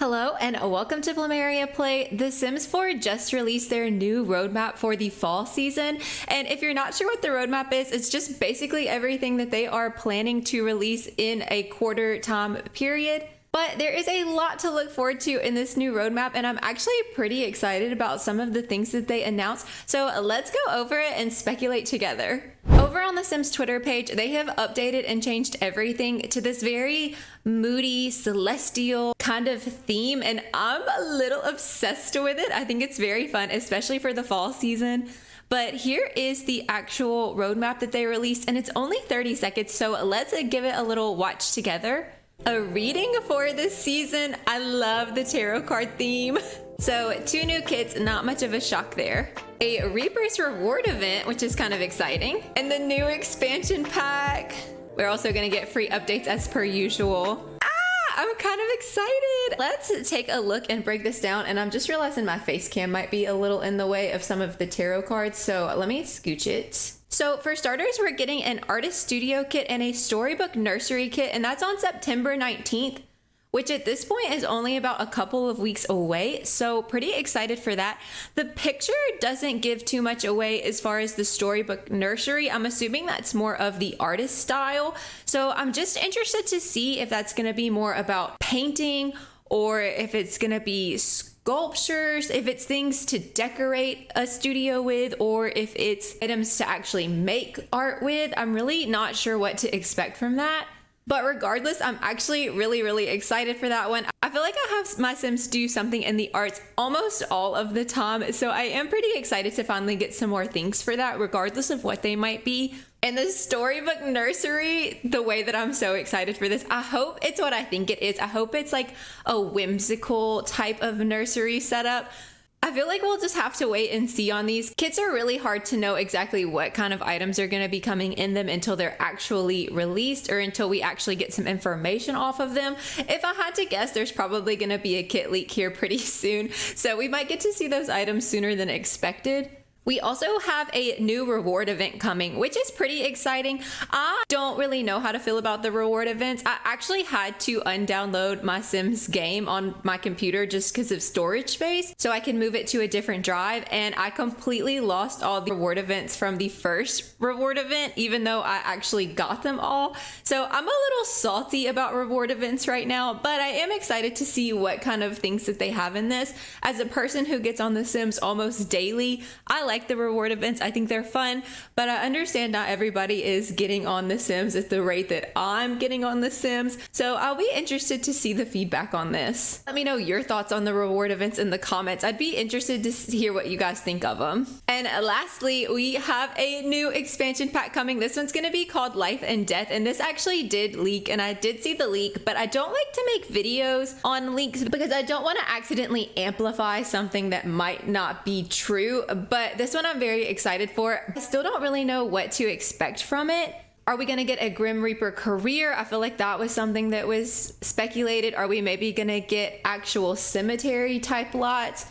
Hello and welcome to PlumeriaPlay. The Sims 4 just released their new roadmap for the fall season, and if you're not sure what the roadmap is, it's just basically everything that they are planning to release in a quarter time period. But there is a lot to look forward to in this new roadmap, and I'm actually pretty excited about some of the things that they announced. So let's go over it and speculate together. Over on the Sims Twitter page, they have updated and changed everything to this very moody, celestial kind of theme, and I'm a little obsessed with it. I think it's very fun, especially for the fall season. But here is the actual roadmap that they released, and it's only 30 seconds, so let's give it a little watch together. A reading for this season. I love the tarot card theme. So 2 new kits, not much of a shock there. A Reaper's Reward event, which is kind of exciting. And the new expansion pack. We're also gonna get free updates as per usual. I'm kind of excited. Let's take a look and break this down. And I'm just realizing my face cam might be a little in the way of some of the tarot cards. So let me scooch it. So for starters, we're getting an artist studio kit and a storybook nursery kit, and that's on September 19th, which at this point is only about a couple of weeks away. So pretty excited for that. The picture doesn't give too much away as far as the storybook nursery. I'm assuming that's more of the artist style. So I'm just interested to see if that's gonna be more about painting or if it's gonna be sculptures, if it's things to decorate a studio with, or if it's items to actually make art with. I'm really not sure what to expect from that. But regardless, I'm actually really excited for that one. I feel like I have my Sims do something in the arts almost all of the time, so I am pretty excited to finally get some more things for that, regardless of what they might be. And the storybook nursery, the way that I'm so excited for this, I hope it's what I think it is. I hope it's like a whimsical type of nursery setup. I feel like we'll just have to wait and see on these. Kits are really hard to know exactly what kind of items are going to be coming in them until they're actually released or until we actually get some information off of them. If I had to guess, there's probably going to be a kit leak here pretty soon. So we might get to see those items sooner than expected. We also have a new reward event coming, which is pretty exciting. I don't really know how to feel about the reward events. I actually had to undownload my Sims game on my computer just because of storage space, so I can move it to a different drive, and I completely lost all the reward events from the first reward event, even though I actually got them all. So I'm a little salty about reward events right now, but I am excited to see what kind of things that they have in this. As a person who gets on The Sims almost daily, I like the reward events. I think they're fun, but I understand not everybody is getting on The Sims at the rate that I'm getting on The Sims. So I'll be interested to see the feedback on this. Let me know your thoughts on the reward events in the comments. I'd be interested to hear what you guys think of them. And lastly, we have a new expansion pack coming. This one's going to be called Life and Death, and this actually did leak, and I did see the leak, but I don't like to make videos on leaks because I don't want to accidentally amplify something that might not be true. But this one I'm very excited for. I still don't really know what to expect from it. Are we gonna get a Grim Reaper career? I feel like that was something that was speculated. Are we maybe gonna get actual cemetery type lots?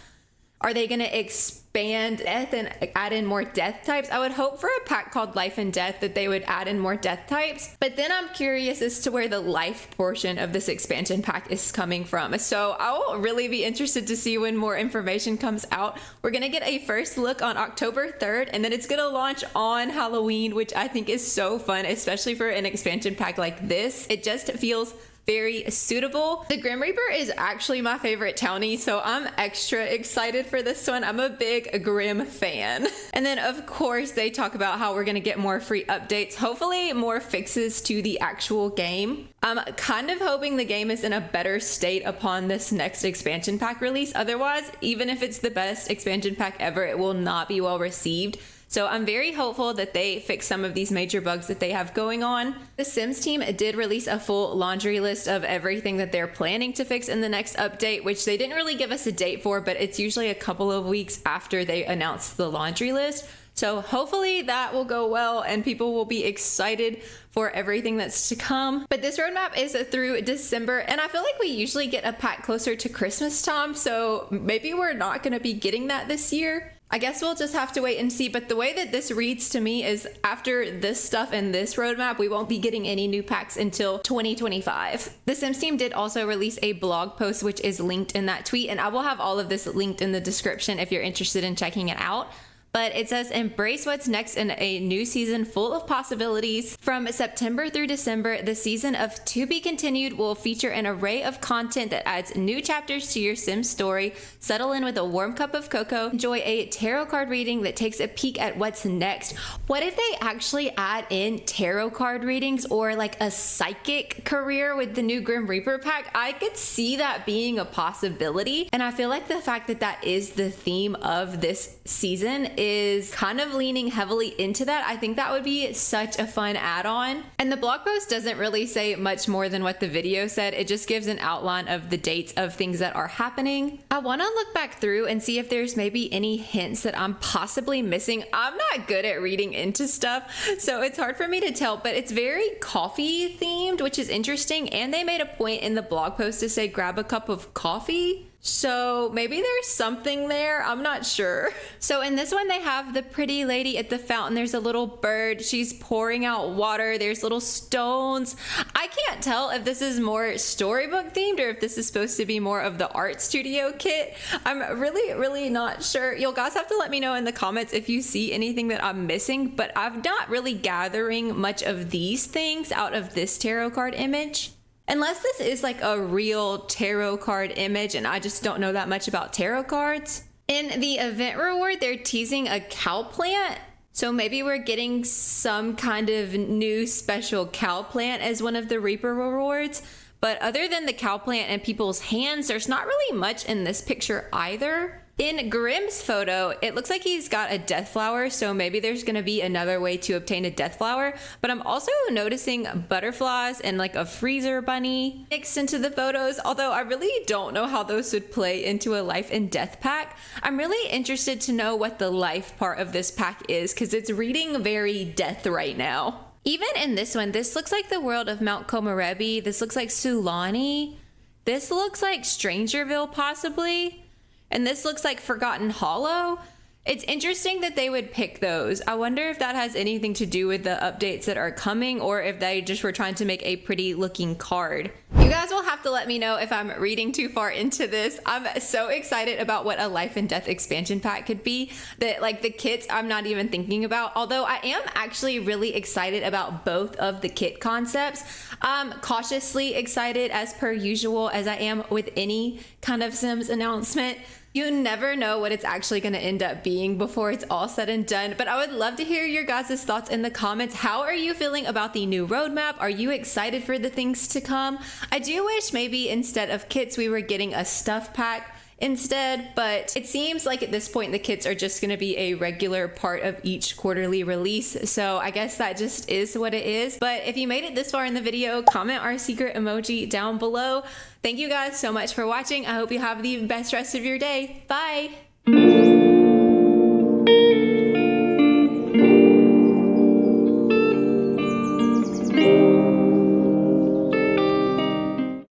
Are they gonna expand death and add in more death types? I would hope for a pack called Life and Death that they would add in more death types. But then I'm curious as to where the life portion of this expansion pack is coming from. So I will really be interested to see when more information comes out. We're gonna get a first look on October 3rd, and then it's gonna launch on Halloween, which I think is so fun, especially for an expansion pack like this. It just feels very suitable. The Grim Reaper is actually my favorite townie, so I'm extra excited for this one. I'm a big Grim fan. And then of course they talk about how we're gonna get more free updates, hopefully more fixes to the actual game. I'm kind of hoping the game is in a better state upon this next expansion pack release. Otherwise, even if it's the best expansion pack ever, it will not be well received. So I'm very hopeful that they fix some of these major bugs that they have going on. The Sims team did release a full laundry list of everything that they're planning to fix in the next update, which they didn't really give us a date for, but it's usually a couple of weeks after they announce the laundry list. So hopefully that will go well and people will be excited for everything that's to come. But this roadmap is through December, and I feel like we usually get a pack closer to Christmas time, so maybe we're not going to be getting that this year. I guess we'll just have to wait and see, but the way that this reads to me is after this stuff and this roadmap, we won't be getting any new packs until 2025. The Sims team did also release a blog post, which is linked in that tweet, and I will have all of this linked in the description if you're interested in checking it out. But it says, embrace what's next in a new season full of possibilities. From September through December, the season of To Be Continued will feature an array of content that adds new chapters to your Sims story. Settle in with a warm cup of cocoa. Enjoy a tarot card reading that takes a peek at what's next. What if they actually add in tarot card readings or like a psychic career with the new Grim Reaper pack? I could see that being a possibility. And I feel like the fact that that is the theme of this season is kind of leaning heavily into that. I think that would be such a fun add-on. And the blog post doesn't really say much more than what the video said. It just gives an outline of the dates of things that are happening. I want to look back through and see if there's maybe any hints that I'm possibly missing. I'm not good at reading into stuff, so it's hard for me to tell, but it's very coffee themed, which is interesting. And they made a point in the blog post to say grab a cup of coffee. So maybe there's something there. I'm not sure. So in this one, they have the pretty lady at the fountain. There's a little bird. She's pouring out water. There's little stones. I can't tell if this is more storybook themed or if this is supposed to be more of the art studio kit. I'm really not sure. You'll guys have to let me know in the comments if you see anything that I'm missing, but I'm not really gathering much of these things out of this tarot card image. Unless this is like a real tarot card image and I just don't know that much about tarot cards. In the event reward, they're teasing a cow plant. So maybe we're getting some kind of new special cow plant as one of the Reaper rewards. But other than the cow plant and people's hands, there's not really much in this picture either. In Grimm's photo, it looks like he's got a death flower, so maybe there's going to be another way to obtain a death flower. But I'm also noticing butterflies and like a freezer bunny mixed into the photos, although I really don't know how those would play into a life and death pack. I'm really interested to know what the life part of this pack is because it's reading very death right now. Even in this one, this looks like the world of Mount Komorebi. This looks like Sulani. This looks like Strangerville possibly. And this looks like Forgotten Hollow. It's interesting that they would pick those. I wonder if that has anything to do with the updates that are coming or if they just were trying to make a pretty looking card. You guys will have to let me know if I'm reading too far into this. I'm so excited about what a life and death expansion pack could be that like the kits I'm not even thinking about. Although I am actually really excited about both of the kit concepts. I'm cautiously excited as per usual as I am with any kind of Sims announcement. You never know what it's actually going to end up being before it's all said and done, but I would love to hear your guys' thoughts in the comments. How are you feeling about the new roadmap? Are you excited for the things to come? I do wish maybe instead of kits, we were getting a stuff pack instead, but it seems like at this point the kits are just going to be a regular part of each quarterly release, so I guess that just is what it is. But if you made it this far in the video, comment our secret emoji down below. Thank you guys so much for watching. I hope you have the best rest of your day. Bye!